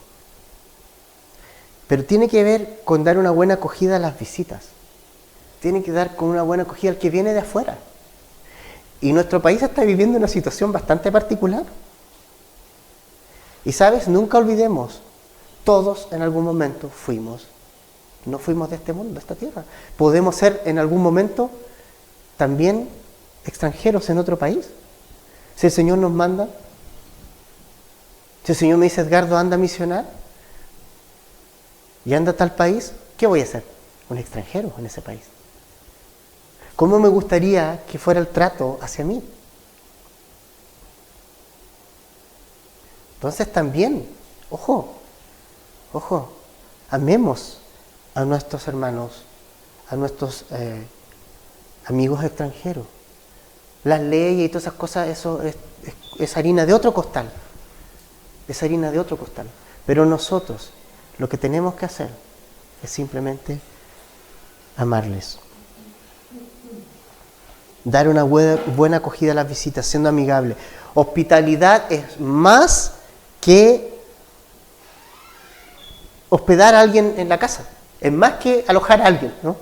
Pero tiene que ver con dar una buena acogida a las visitas. Tiene que dar con una buena acogida al que viene de afuera. Y nuestro país está viviendo una situación bastante particular. Y sabes, nunca olvidemos, todos en algún momento no fuimos de este mundo, de esta tierra. Podemos ser en algún momento también extranjeros en otro país. Si el Señor nos manda, si el Señor me dice, Edgardo, anda a misionar, y anda a tal país, ¿qué voy a hacer? Un extranjero en ese país. ¿Cómo me gustaría que fuera el trato hacia mí? Entonces también, ojo, amemos a nuestros hermanos, a nuestros amigos extranjeros. Las leyes y todas esas cosas, eso es harina de otro costal. Es harina de otro costal. Pero nosotros, lo que tenemos que hacer es simplemente amarles. Dar una buena acogida a las visitas, siendo amigable. Hospitalidad es más que hospedar a alguien en la casa. Es más que alojar a alguien, ¿no?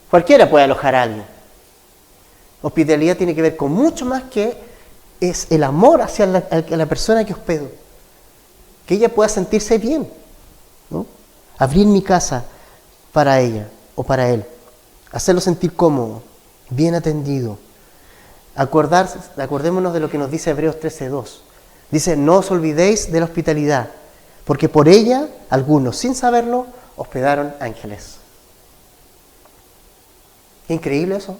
Cualquiera puede alojar a alguien. Hospitalidad tiene que ver con mucho más que es el amor hacia la persona que hospedo. Que ella pueda sentirse bien, ¿no? Abrir mi casa para ella o para él. Hacerlo sentir cómodo, bien atendido. Acordémonos de lo que nos dice Hebreos 13:2. Dice, no os olvidéis de la hospitalidad, porque por ella algunos, sin saberlo, hospedaron ángeles. Increíble eso.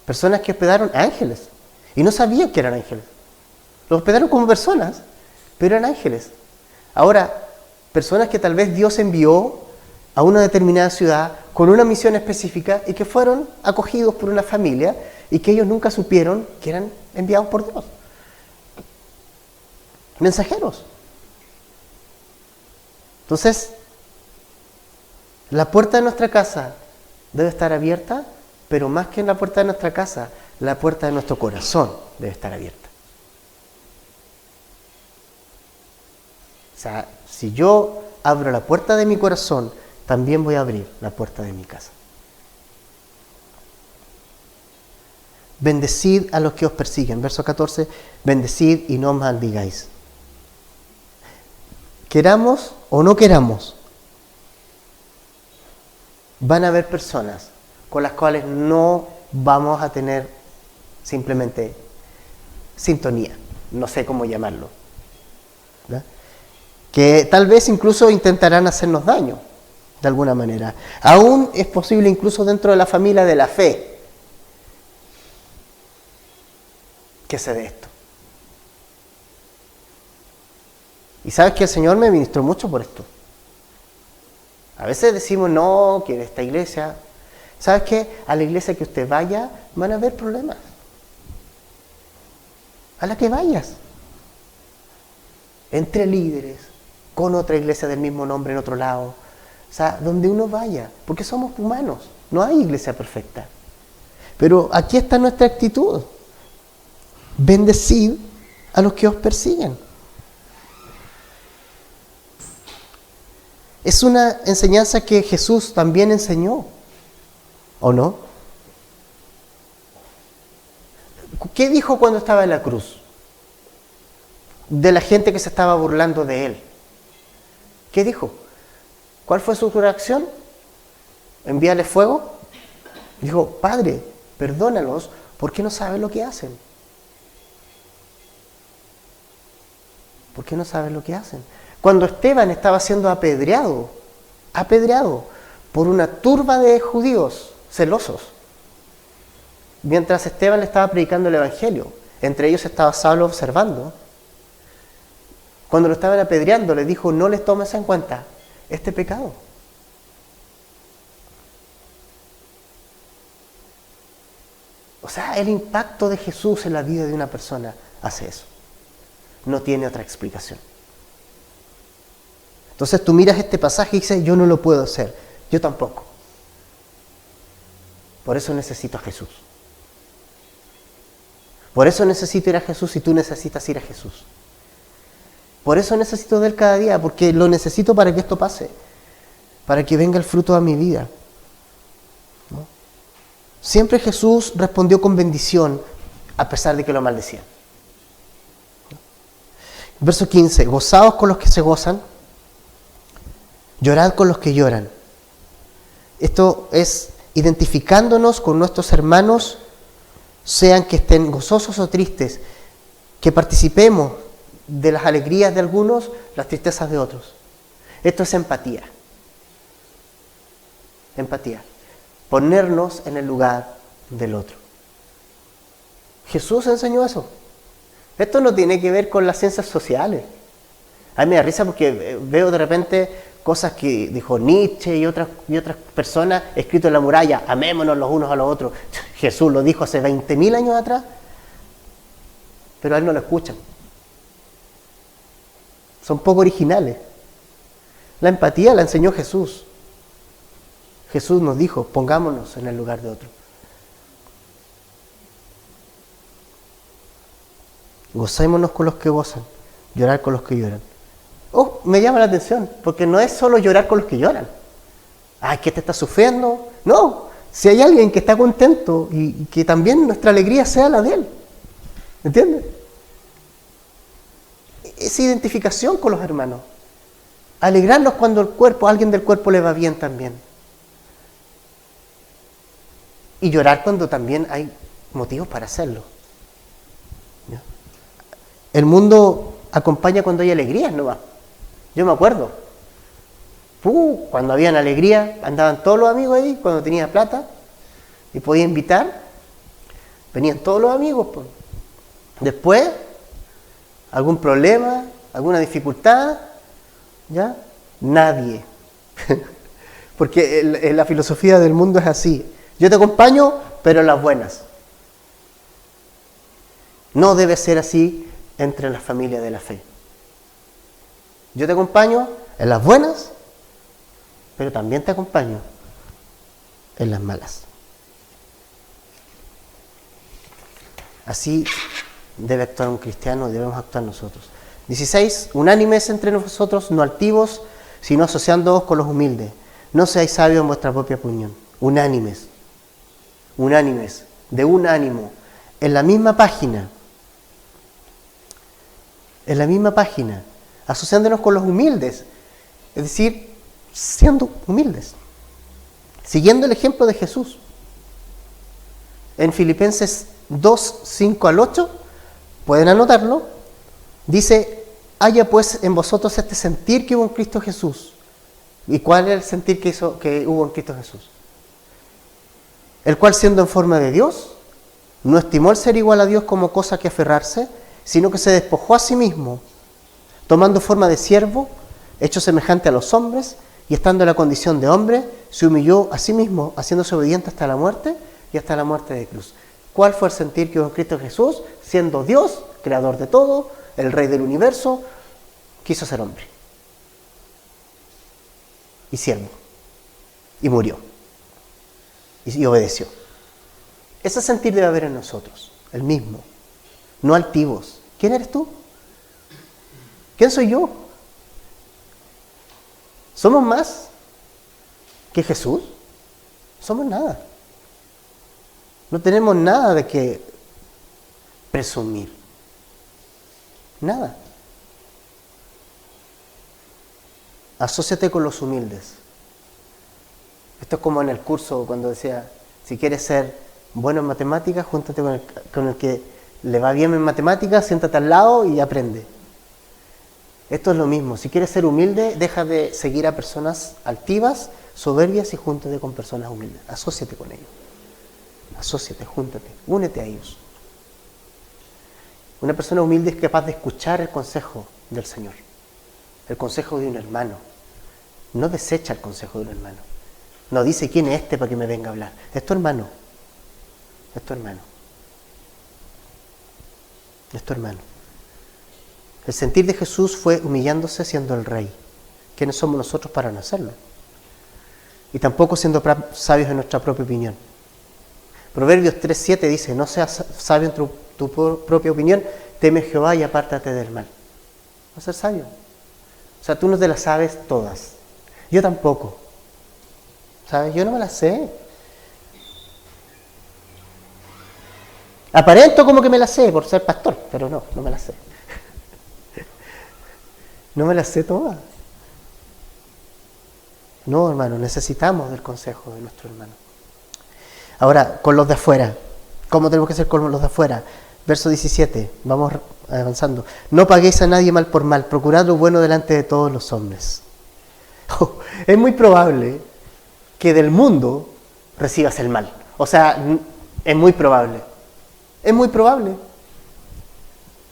Personas que hospedaron ángeles y no sabían que eran ángeles. Los hospedaron como personas, pero eran ángeles. Ahora, personas que tal vez Dios envió a una determinada ciudad con una misión específica y que fueron acogidos por una familia y que ellos nunca supieron que eran enviados por Dios. Mensajeros. Entonces, la puerta de nuestra casa debe estar abierta, pero más que en la puerta de nuestra casa, la puerta de nuestro corazón debe estar abierta. O sea, si yo abro la puerta de mi corazón, también voy a abrir la puerta de mi casa. Bendecid a los que os persiguen. Verso 14, bendecid y no maldigáis. Queramos o no queramos, van a haber personas con las cuales no vamos a tener simplemente sintonía, no sé cómo llamarlo, ¿verdad? Que tal vez incluso intentarán hacernos daño, de alguna manera. Aún es posible incluso dentro de la familia de la fe que se dé esto. Y sabes que el Señor me ministró mucho por esto. A veces decimos, no, que en esta iglesia. ¿Sabes qué? A la iglesia que usted vaya van a haber problemas. A la que vayas. Entre líderes, con otra iglesia del mismo nombre en otro lado. O sea, donde uno vaya. Porque somos humanos. No hay iglesia perfecta. Pero aquí está nuestra actitud. Bendecid a los que os persiguen. Es una enseñanza que Jesús también enseñó, ¿o no? ¿Qué dijo cuando estaba en la cruz? De la gente que se estaba burlando de él. ¿Qué dijo? ¿Cuál fue su reacción? ¿Envíale fuego? Dijo, Padre, perdónalos porque no saben lo que hacen. ¿Por qué no saben lo que hacen? Cuando Esteban estaba siendo apedreado por una turba de judíos celosos, mientras Esteban le estaba predicando el Evangelio, entre ellos estaba Saulo observando, cuando lo estaban apedreando le dijo, no les tomes en cuenta este pecado. O sea, el impacto de Jesús en la vida de una persona hace eso. No tiene otra explicación. Entonces tú miras este pasaje y dices, yo no lo puedo hacer. Yo tampoco. Por eso necesito a Jesús. Por eso necesito ir a Jesús y tú necesitas ir a Jesús. Por eso necesito de Él cada día, porque lo necesito para que esto pase. Para que venga el fruto a mi vida. ¿No? Siempre Jesús respondió con bendición, a pesar de que lo maldecían. Verso 15, gozaos con los que se gozan, llorad con los que lloran. Esto es identificándonos con nuestros hermanos, sean que estén gozosos o tristes, que participemos de las alegrías de algunos, las tristezas de otros. Esto es empatía. Empatía. Ponernos en el lugar del otro. Jesús enseñó eso. Esto no tiene que ver con las ciencias sociales. A mí me da risa porque veo de repente cosas que dijo Nietzsche y otras personas escrito en la muralla, amémonos los unos a los otros. Jesús lo dijo hace 20.000 años atrás, pero a él no lo escuchan. Son poco originales. La empatía la enseñó Jesús. Jesús nos dijo, pongámonos en el lugar de otro. Gocémonos con los que gozan, llorar con los que lloran. Oh, me llama la atención, porque no es solo llorar con los que lloran. Ay, ¿qué te está sufriendo? No, si hay alguien que está contento y que también nuestra alegría sea la de él. ¿Entiendes? Es identificación con los hermanos. Alegrarnos cuando alguien del cuerpo le va bien también. Y llorar cuando también hay motivos para hacerlo. ¿Ya? El mundo acompaña cuando hay alegrías, ¿no va? Yo me acuerdo. Cuando había alegría, andaban todos los amigos ahí, cuando tenía plata y podía invitar, venían todos los amigos. Pues. Después, algún problema, alguna dificultad, ¿ya? Nadie. Porque la filosofía del mundo es así. Yo te acompaño, pero en las buenas. No debe ser así entre las familias de la fe. Yo te acompaño en las buenas, pero también te acompaño en las malas. Así debe actuar un cristiano y debemos actuar nosotros. 16. Unánimes entre nosotros, no altivos, sino asociándoos con los humildes. No seáis sabios en vuestra propia opinión. Unánimes. Unánimes. De un ánimo. En la misma página. En la misma página. Asociándonos con los humildes. Es decir, siendo humildes. Siguiendo el ejemplo de Jesús. En Filipenses 2, 5 al 8, pueden anotarlo, dice, haya pues en vosotros este sentir que hubo en Cristo Jesús. ¿Y cuál es el sentir que hubo en Cristo Jesús? El cual, siendo en forma de Dios, no estimó el ser igual a Dios como cosa que aferrarse, sino que se despojó a sí mismo, tomando forma de siervo, hecho semejante a los hombres, y estando en la condición de hombre, se humilló a sí mismo, haciéndose obediente hasta la muerte y hasta la muerte de cruz. ¿Cuál fue el sentir que hubo en Cristo Jesús? Siendo Dios, creador de todo, el rey del universo, quiso ser hombre. Y siervo. Y murió. Y obedeció. Ese sentir debe haber en nosotros, el mismo. No altivos. ¿Quién eres tú? ¿Quién soy yo? ¿Somos más que Jesús? Somos nada. No tenemos nada de que presumir. Nada. Asóciate con los humildes. Esto es como en el curso cuando decía, si quieres ser bueno en matemáticas, júntate con el que le va bien en matemáticas, siéntate al lado y aprende. Esto es lo mismo. Si quieres ser humilde, deja de seguir a personas altivas, soberbias y júntate con personas humildes. Asóciate con ellos. Asóciate, júntate, únete a ellos. Una persona humilde es capaz de escuchar el consejo del Señor, el consejo de un hermano. No desecha el consejo de un hermano. No dice quién es este para que me venga a hablar. Es tu hermano. Es tu hermano. Es tu hermano. El sentir de Jesús fue humillándose siendo el rey. ¿Quiénes somos nosotros para no hacerlo? Y tampoco siendo sabios en nuestra propia opinión. Proverbios 3:7 dice, no seas sabio en tu propia opinión, teme a Jehová y apártate del mal. No ser sabio. O sea, tú no te las sabes todas. Yo tampoco. ¿Sabes? Yo no me las sé. Aparento como que me las sé por ser pastor, pero no me las sé. No me las sé todas. No, hermano, necesitamos del consejo de nuestro hermano. Ahora, con los de afuera. ¿Cómo tenemos que ser con los de afuera? Verso 17, vamos avanzando. No paguéis a nadie mal por mal, procurad lo bueno delante de todos los hombres. Es muy probable que del mundo recibas el mal. O sea, es muy probable. Es muy probable.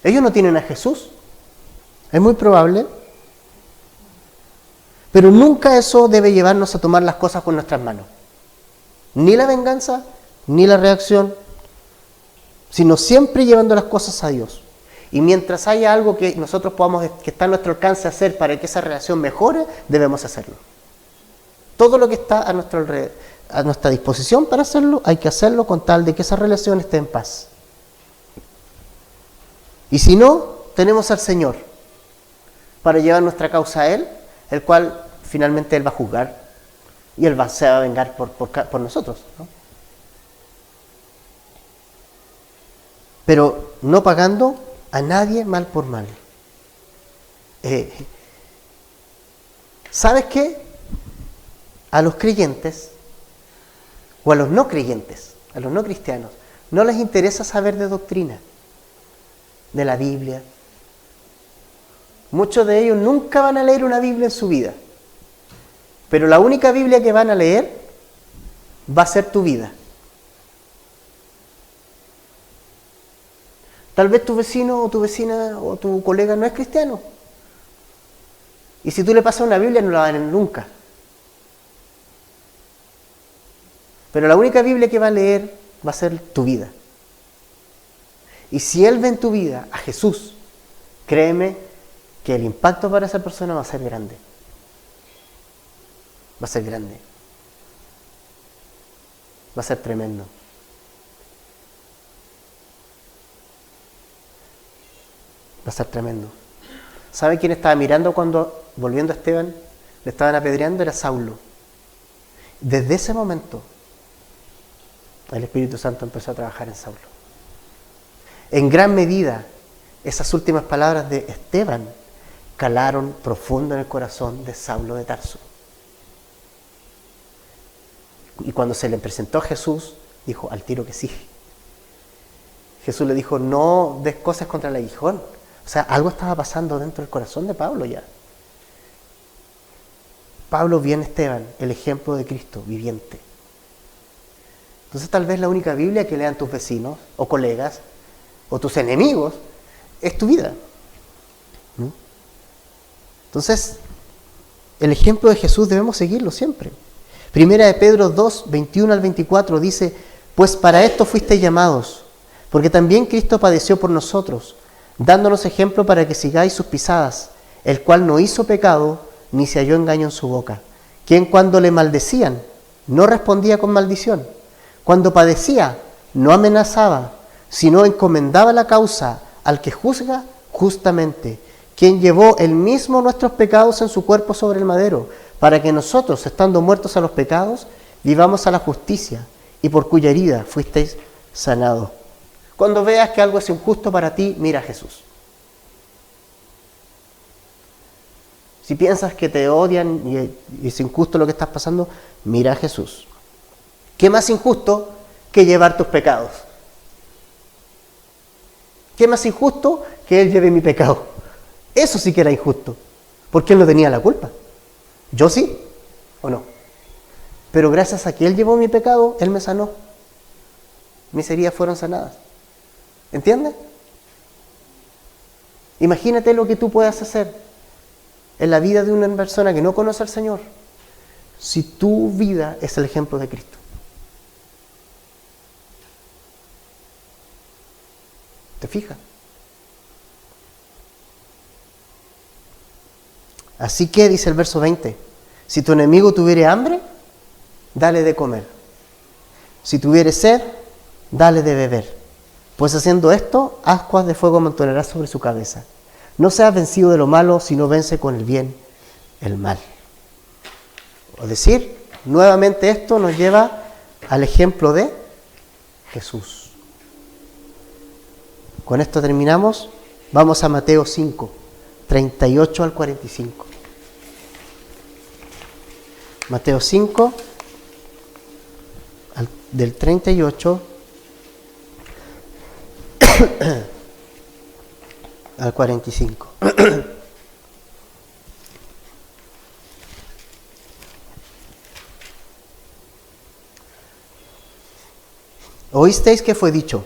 Ellos no tienen a Jesús. Es muy probable. Pero nunca eso debe llevarnos a tomar las cosas con nuestras manos. Ni la venganza, ni la reacción, sino siempre llevando las cosas a Dios. Y mientras haya algo que nosotros podamos, que está a nuestro alcance hacer para que esa relación mejore, debemos hacerlo. Todo lo que está a nuestra disposición para hacerlo, hay que hacerlo con tal de que esa relación esté en paz. Y si no, tenemos al Señor para llevar nuestra causa a Él, el cual finalmente Él va a juzgar y Él se va a vengar por nosotros, ¿no? Pero no pagando a nadie mal por mal. ¿Sabes qué? A los creyentes, o a los no creyentes, a los no cristianos, no les interesa saber de doctrina, de la Biblia. Muchos de ellos nunca van a leer una Biblia en su vida. Pero la única Biblia que van a leer va a ser tu vida. Tal vez tu vecino o tu vecina o tu colega no es cristiano. Y si tú le pasas una Biblia no la van a leer nunca. Pero la única Biblia que va a leer va a ser tu vida. Y si él ve en tu vida a Jesús, créeme que el impacto para esa persona va a ser grande. Va a ser grande. Va a ser tremendo. Va a ser tremendo. ¿Sabe quién estaba mirando cuando, volviendo a Esteban, le estaban apedreando? Era Saulo. Desde ese momento, el Espíritu Santo empezó a trabajar en Saulo. En gran medida, esas últimas palabras de Esteban calaron profundo en el corazón de Saulo de Tarso. Y cuando se le presentó a Jesús, dijo, al tiro que sí. Jesús le dijo, no des cosas contra el aguijón. O sea, algo estaba pasando dentro del corazón de Pablo ya. Pablo vio en Esteban el ejemplo de Cristo viviente. Entonces tal vez la única Biblia que lean tus vecinos o colegas o tus enemigos es tu vida. ¿No? Entonces, el ejemplo de Jesús debemos seguirlo siempre. Primera de Pedro 2, 21 al 24 dice, pues para esto fuisteis llamados, porque también Cristo padeció por nosotros, dándonos ejemplo para que sigáis sus pisadas, el cual no hizo pecado, ni se halló engaño en su boca, quien cuando le maldecían, no respondía con maldición, cuando padecía, no amenazaba, sino encomendaba la causa al que juzga justamente, quien llevó él mismo nuestros pecados en su cuerpo sobre el madero, para que nosotros, estando muertos a los pecados, vivamos a la justicia, y por cuya herida fuisteis sanados. Cuando veas que algo es injusto para ti, mira a Jesús. Si piensas que te odian y es injusto lo que estás pasando, mira a Jesús. ¿Qué más injusto que llevar tus pecados? ¿Qué más injusto que Él lleve mi pecado? Eso sí que era injusto, porque Él no tenía la culpa. Yo sí, ¿o no? Pero gracias a que Él llevó mi pecado, Él me sanó. Mis heridas fueron sanadas. ¿Entiendes? Imagínate lo que tú puedas hacer en la vida de una persona que no conoce al Señor, si tu vida es el ejemplo de Cristo. ¿Te fijas? Así que, dice el verso 20, si tu enemigo tuviere hambre, dale de comer. Si tuviere sed, dale de beber. Pues haciendo esto, ascuas de fuego amontonarás sobre su cabeza. No seas vencido de lo malo, sino vence con el bien el mal. Es decir, nuevamente esto nos lleva al ejemplo de Jesús. Con esto terminamos. Vamos a Mateo 5, 38 al 45. Mateo 5, del 38 al 45. Oísteis que fue dicho,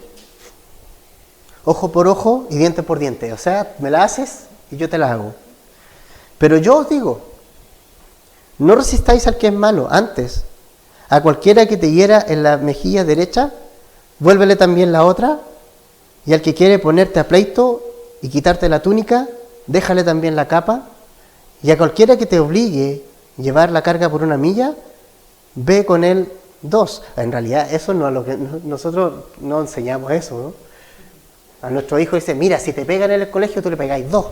ojo por ojo y diente por diente. O sea, me la haces y yo te la hago. Pero yo os digo, no resistáis al que es malo. Antes, a cualquiera que te hiera en la mejilla derecha, vuélvele también la otra. Y al que quiere ponerte a pleito y quitarte la túnica, déjale también la capa. Y a cualquiera que te obligue a llevar la carga por una milla, ve con él 2. En realidad, eso no es lo que nosotros no enseñamos eso, ¿no? A nuestro hijo dice, mira, si te pegan en el colegio, tú le pegáis 2.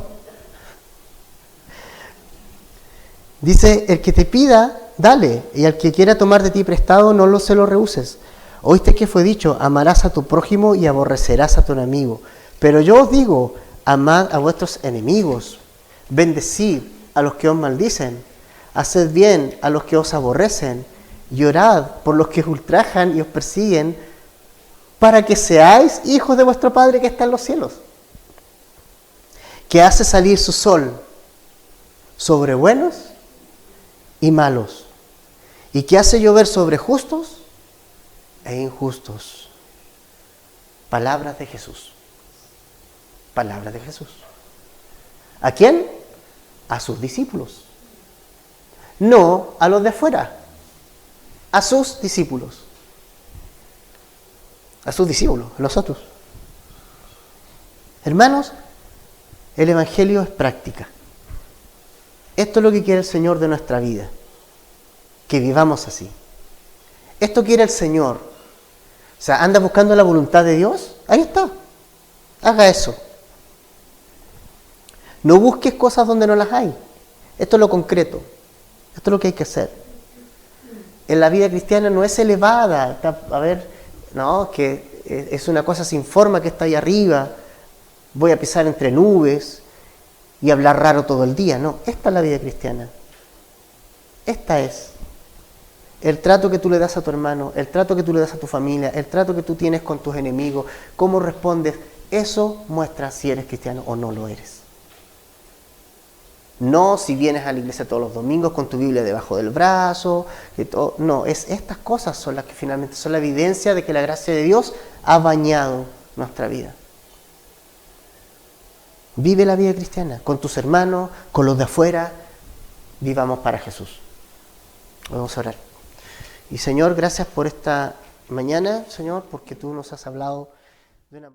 Dice, el que te pida, dale, y al que quiera tomar de ti prestado, no se lo rehuses. Oíste que fue dicho, amarás a tu prójimo y aborrecerás a tu enemigo. Pero yo os digo, amad a vuestros enemigos, bendecid a los que os maldicen, haced bien a los que os aborrecen, y orad por los que os ultrajan y os persiguen, para que seáis hijos de vuestro Padre que está en los cielos, que hace salir su sol sobre buenos y malos, y que hace llover sobre justos e injustos. Palabras de Jesús. Palabras de Jesús. ¿A quién? A sus discípulos. No a los de afuera. A sus discípulos. A sus discípulos, a nosotros. Hermanos, el Evangelio es práctica. Esto es lo que quiere el Señor de nuestra vida. Que vivamos así. Esto quiere el Señor. O sea, anda buscando la voluntad de Dios. Ahí está. Haga eso. No busques cosas donde no las hay. Esto es lo concreto. Esto es lo que hay que hacer. En la vida cristiana no es elevada. A ver, no, que es una cosa sin forma que está ahí arriba. Voy a pisar entre nubes y hablar raro todo el día. No, esta es la vida cristiana. Esta es. El trato que tú le das a tu hermano, el trato que tú le das a tu familia, el trato que tú tienes con tus enemigos, cómo respondes, eso muestra si eres cristiano o no lo eres. No si vienes a la iglesia todos los domingos con tu Biblia debajo del brazo, no, estas cosas son las que finalmente son la evidencia de que la gracia de Dios ha bañado nuestra vida. Vive la vida cristiana, con tus hermanos, con los de afuera, vivamos para Jesús. Vamos a orar. Y Señor, gracias por esta mañana, Señor, porque tú nos has hablado de una